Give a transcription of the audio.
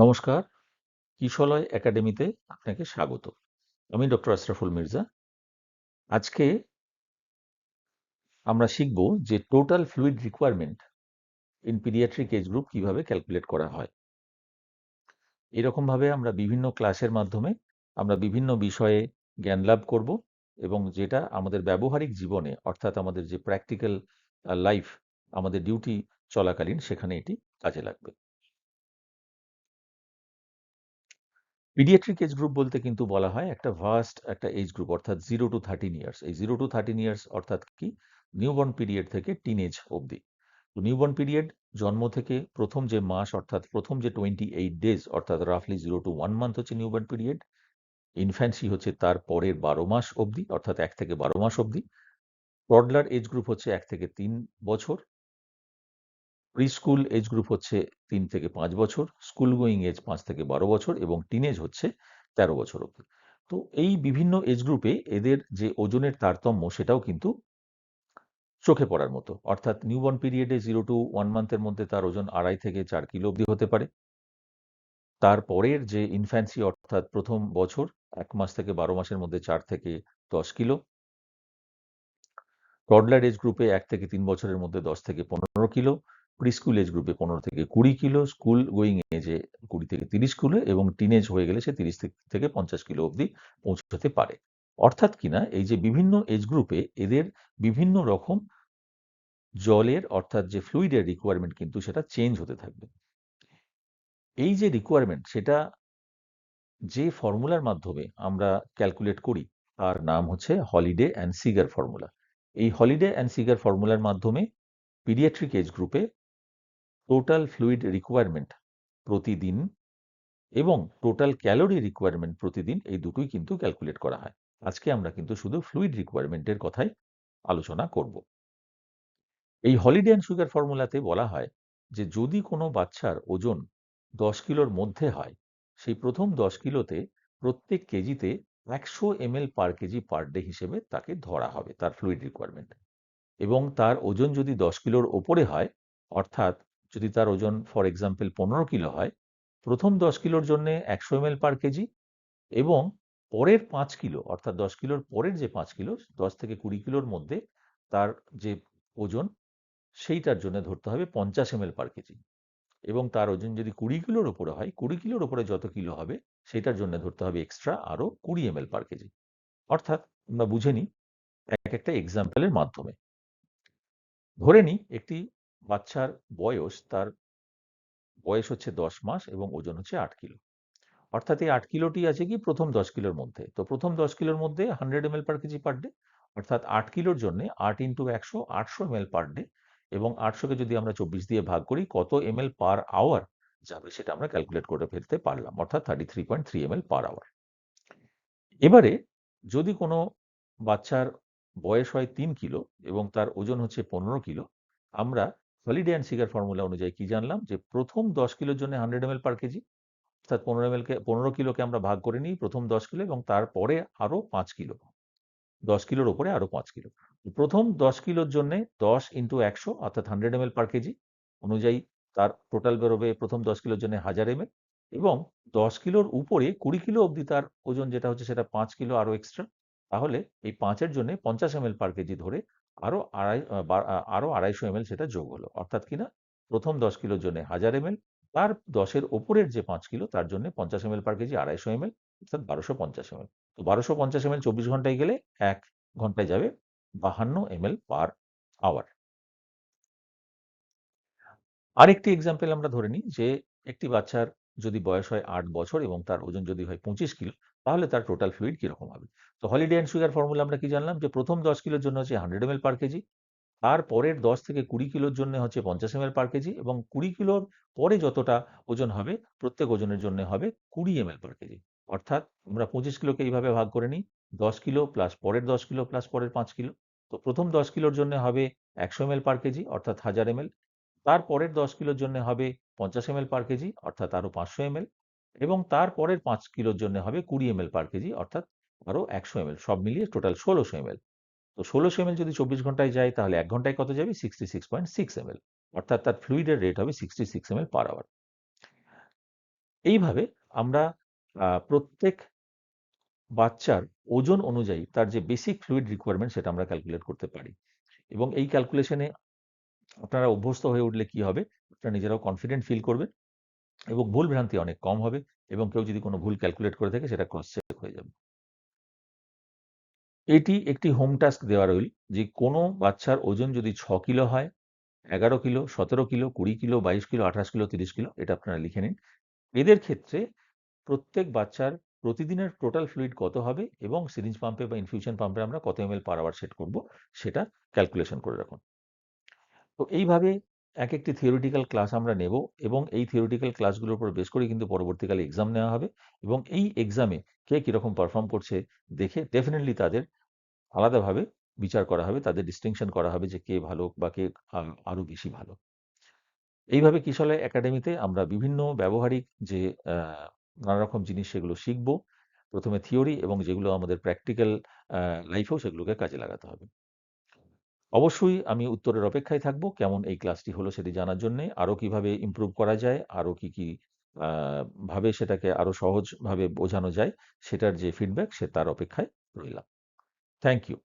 নমস্কার, কিশলয় একাডেমিতে আপনাকে স্বাগত। আমি ডক্টর আশরাফুল মির্জা। আজকে আমরা শিখব যে total fluid requirement in paediatric age group কিভাবে ক্যালকুলেট করা হয়। এরকমভাবে আমরা বিভিন্ন ক্লাসের মাধ্যমে আমরা বিভিন্ন বিষয়ে জ্ঞান লাভ করব এবং যেটা আমাদের ব্যবহারিক জীবনে অর্থাৎ আমাদের যে প্র্যাকটিক্যাল লাইফ, আমাদের ডিউটি চলাকালীন সেখানে এটি কাজে লাগবে। পিডিয়াট্রিক এজ গ্রুপ বলতে কিন্তু বলা হয় একটা ভাস্ট একটা এজ গ্রুপ, অর্থাৎ 0 to 13 ইয়ার্স। এই 0 to 13 ইয়ার্স অর্থাৎ কি, নিউবর্ন পিরিয়ড থেকে টিনেজ অবধি। তো নিউবর্ন পিরিয়ড জন্ম থেকে প্রথম যে মাস অর্থাৎ প্রথম যে 28 ডেজ অর্থাৎ রাফলি 0 to 1 মান্থ হচ্ছে নিউবর্ন পিরিয়ড। ইনফ্যান্সি হচ্ছে তার পরের 12 মাস অবধি, অর্থাৎ 1 থেকে 12 মাস অবধি। টডলার এজ গ্রুপ হচ্ছে 1 থেকে 3 বছর। প্রি স্কুল এজ গ্রুপ হচ্ছে 3 থেকে 5 বছর, স্কুল গোয়িং এজ 5 থেকে 12 বছর এবং টিনেজ হচ্ছে 13 বছর অবধি। তো এই বিভিন্ন এজ গ্রুপে এদের যে ওজনের তারতম্য সেটাও কিন্তু চোখে পড়ার মতো। অর্থাৎ নিউবর্ন পিরিয়ডে 0 to 1 মান্থের মধ্যে তার ওজন 2.5 থেকে 4 কিলো অবধি হতে পারে। তারপরের যে ইনফ্যান্সি অর্থাৎ প্রথম বছর 1 মাস থেকে 12 মাসের মধ্যে 4 থেকে 10 কিলো। টডলার এজ গ্রুপে 1 থেকে 3 বছরের মধ্যে 10 থেকে 15 কিলো, প্রিস্কুল এজ গ্রুপে 15 থেকে 20 কিলো, স্কুল গোয়িং এজে 20 থেকে 30 কিলো এবং টিনেজ হয়ে গেলে সে 30 থেকে 50 কিলো অবধি পৌঁছতে পারে। অর্থাৎ কিনা এই যে বিভিন্ন এজ গ্রুপে এদের বিভিন্ন রকম জলের অর্থাৎ যে ফ্লুইডের রিকোয়ারমেন্ট কিন্তু সেটা চেঞ্জ হতে থাকবে। এই যে রিকোয়ারমেন্ট সেটা যে ফর্মুলার মাধ্যমে আমরা ক্যালকুলেট করি তার নাম হচ্ছে হলিডে অ্যান্ড সিগার ফর্মুলা। এই হলিডে অ্যান্ড সিগার ফর্মুলার মাধ্যমে পিডিয়াট্রিক এজ গ্রুপে টোটাল ফ্লুইড রিকোয়ারমেন্ট প্রতিদিন এবং টোটাল ক্যালোরি রিকোয়ারমেন্ট প্রতিদিন এই দুটোই কিন্তু ক্যালকুলেট করা হয়। আজকে আমরা কিন্তু শুধু ফ্লুইড রিকোয়ারমেন্টের কথাই আলোচনা করব। এই হলিডে অ্যান্ড সুগার ফর্মুলাতে বলা হয় যে যদি কোনো বাচ্চার ওজন 10 কিলোর মধ্যে হয়, সেই প্রথম 10 কিলোতে প্রত্যেক কেজিতে 100 ml পার কেজি পার ডে হিসেবে তাকে ধরা হবে তার ফ্লুইড রিকোয়ারমেন্ট। এবং তার ওজন যদি 10 কিলোর ওপরে হয়, অর্থাৎ যদি তার ওজন ফর এক্সাম্পল 15 কিলো হয়, প্রথম 10 কিলোর জন্য 100 ml পার কেজি এবং পরের 5 কিলো অর্থাৎ 10 কিলোর পরের যে 5 কিলো 10 থেকে 20 কিলোর মধ্যে তার যে ওজন সেইটার জন্য ধরতে হবে 50 ml পার কেজি এবং তার ওজন যদি 20 কিলোর ওপরে হয়, 20 কিলোর ওপরে যত কিলো হবে সেটার জন্য ধরতে হবে এক্সট্রা আরো 20 ml পার কেজি। অর্থাৎ আমরা বুঝে নিই এক একটা এক্সাম্পলের মাধ্যমে। ধরে নিই একটি বাচ্চার তার বয়স হচ্ছে 10 মাস এবং ওজন হচ্ছে 8 কিলো। অর্থাৎ এই 8 কিলোটি আছে কি প্রথম 10 কিলোর মধ্যে। তো প্রথম 10 কিলোর মধ্যে 100 ml পার কেজি পার ডে, অর্থাৎ 8 কিলোর জন্য 8 × 100 800 ml পার ডে এবং 800কে যদি আমরা 24 দিয়ে ভাগ করি কত ml পার আওয়ার যাবে সেটা আমরা ক্যালকুলেট করে ফেলতে পারলাম, অর্থাৎ 33.3 ml পার আওয়ার। এবারে যদি কোনো বাচ্চার বয়স হয় 3 কিলো এবং তার ওজন হচ্ছে 15 কিলো, আমরা হলিডে অ্যান্ড সিগার ফর্মুলা অনুযায়ী কি জানলাম যে প্রথম 10 কিলোর জন্য 100 ml পার কেজি, অর্থাৎ 15 কিলোকে আমরা ভাগ করে নিই প্রথম 10 কিলো এবং তারপরে আরো 5 কিলো, 10 কিলোর ওপরে আরো 5 কিলো। প্রথম 10 কিলোর জন্য 10 × 100 অর্থাৎ 100 ml পার কেজি অনুযায়ী তার টোটাল বেরোবে প্রথম 10 কিলোর জন্য 1000 ml এবং 10 কিলোর উপরে 20 কিলো অবধি তার ওজন যেটা হচ্ছে সেটা 5 কিলো আরো এক্সট্রা। তাহলে এই 5-এর জন্য 50 ml পার কেজি ধরে আরো 250 ml সেটা যোগ হলো, অর্থাৎ কিনা প্রথম 10 কিলোর জন্য 1000 ml, তার 10-এর ওপরের যে 5 কিলো তার জন্য 50 ml পার কেজি 250 ml, অর্থাৎ 1250 ml। তো 1250 ml 24 ঘন্টায় গেলে 1 ঘন্টায় যাবে 52 ml পার আওয়ার। আরেকটি এক্সাম্পল আমরা ধরে নিই যে একটি বাচ্চার যদি বয়স হয় 8 বছর এবং তার ওজন যদি হয় 25 কিলো, তাহলে তার টোটাল ফ্লুইড কিরকম হবে। তো হলিডে অ্যান্ড সুগার ফর্মুলা আমরা কি জানলাম যে প্রথম 10 কিলোর জন্য হচ্ছে 100 ml পার কেজি, তার পরের 10 থেকে 20 কিলোর জন্য হচ্ছে 50 ml পার কেজি এবং 20 কিলোর পরে যতটা ওজন হবে প্রত্যেক ওজনের জন্য হবে 20 ml পার কেজি। অর্থাৎ আমরা 25 কিলোকে এইভাবে ভাগ করে নিই, 10 কিলো প্লাস পরের 10 কিলো প্লাস পরের 5 কিলো। তো প্রথম 10 কিলোর জন্য হবে 100 ml পার কেজি অর্থাৎ 1000 ml, তারপরের 10 কিলোর জন্য হবে 50 ml পার কেজি অর্থাৎ আরো 500 ml এবং তারপরের 5 কিলোর জন্য হবে 20 ml পার কেজি অর্থাৎ আরো 100 ml, সব মিলিয়ে টোটাল 1600 ml। তো 1600 ml যদি 24 ঘন্টায় যায় তাহলে 1 ঘন্টায় কত যাবে 66.6 ml, অর্থাৎ তার ফ্লুইডের রেট হবে 66 ml পার আওয়ার। এইভাবে আমরা প্রত্যেক বাচ্চার ওজন অনুযায়ী তার যে বেসিক ফ্লুইড রিকোয়ারমেন্ট সেটা আমরা ক্যালকুলেট করতে পারি এবং এই ক্যালকুলেশনে আপনারা অভ্যস্ত হয়ে উঠলে কি হবে, আপনারা নিজেরাও কনফিডেন্ট ফিল করবেন এবং ভুল ভ্রান্তি অনেক কম হবে এবং কেউ যদি কোনো ভুল ক্যালকুলেট করে থাকে সেটা ক্রস চেক হয়ে যাবে। এটি একটি হোম টাস্ক দেওয়া রইল যে কোনো বাচ্চার ওজন যদি 6 কিলো হয়, 11 kilo, 17 kilo, 20 kilo, 22 kilo, 28 kilo, 30 kilo, এটা আপনারা লিখে নিন। এদের ক্ষেত্রে প্রত্যেক বাচ্চার প্রতিদিনের টোটাল ফ্লুইড কত হবে এবং সিরিঞ্জ পাম্পে বা ইনফিউশন পাম্পে আমরা কত ml পার আওয়ার সেট করব সেটা ক্যালকুলেশন করে রাখুন। তো এইভাবে একেকটি থিওরিটিক্যাল ক্লাস আমরা নেব এবং এই থিওরিটিক্যাল ক্লাসগুলোর উপর বেস করে কিন্তু পরবর্তীকালে এক্সাম নেওয়া হবে এবং এই এক্সামে কে কিরকম পারফর্ম করছে দেখে ডেফিনিটলি তাদের আলাদাভাবে বিচার করা হবে, তাদের ডিস্টিংশন করা হবে যে কে ভালো বা কে আরো বেশি ভালো। এইভাবে কিশলয় একাডেমিতে আমরা বিভিন্ন ব্যবহারিক যে নানা রকম জিনিস সেগুলো শিখব। প্রথমে থিওরি এবং যেগুলো আমাদের প্র্যাকটিক্যাল লাইফেও সেগুলোকে কাজে লাগাতে হবে। অবশ্যই আমি উত্তরের অপেক্ষায় থাকব। কেমন এই ক্লাসটি হলো সেটি জানার জন্যে। আরো কিভাবে ইমপ্রুভ করা যায়, আরো কি আ ভাবে সেটাকে আরো সহজভাবে বোঝানো যায়, সেটার যে ফিডব্যাক তার অপেক্ষায় রইলাম। Thank you.